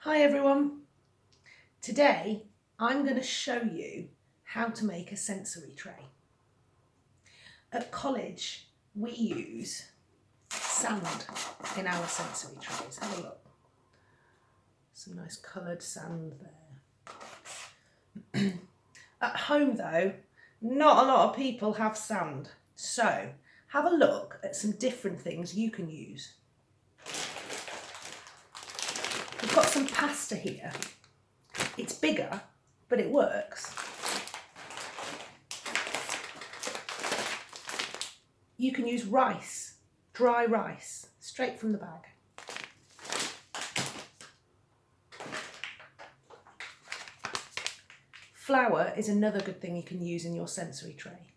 Hi everyone. Today I'm going to show you how to make a sensory tray. At college we use sand in our sensory trays. Have a look. Some nice coloured sand there. At home though, not a lot of people have sand. So have a look at some different things you can use. We've got some pasta here. It's bigger, but it works. You can use rice, dry rice, straight from the bag. Flour is another good thing you can use in your sensory tray.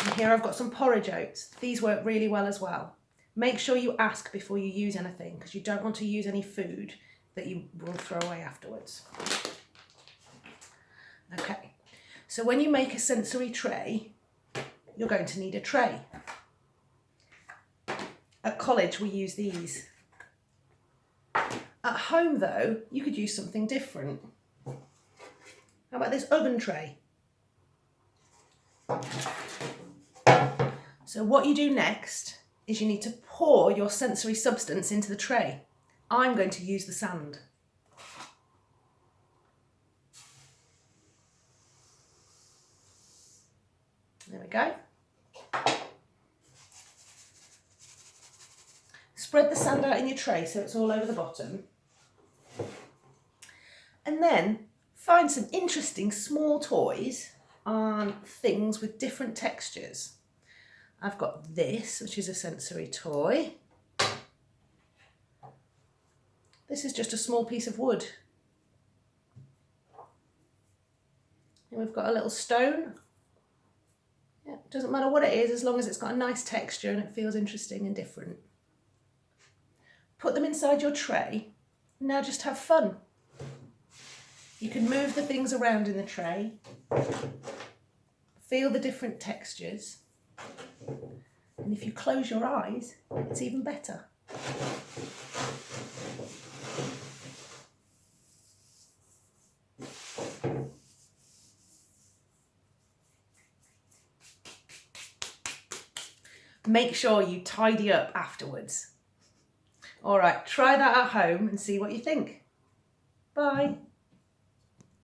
And here I've got some porridge oats. These work really well as well. Make sure you ask before you use anything because you don't want to use any food that you will throw away afterwards. Okay, so when you make a sensory tray, you're going to need a tray. At college we use these. At home though, you could use something different. How about this oven tray? So what you do next is you need to pour your sensory substance into the tray. I'm going to use the sand. There we go. Spread the sand out in your tray so it's all over the bottom. And then find some interesting small toys on things with different textures. I've got this, which is a sensory toy. This is just a small piece of wood. And we've got a little stone. Yeah, it doesn't matter what it is as long as it's got a nice texture and it feels interesting and different. Put them inside your tray. Now just have fun. You can move the things around in the tray. Feel the different textures. And if you close your eyes, it's even better. Make sure you tidy up afterwards. All right, try that at home and see what you think. Bye.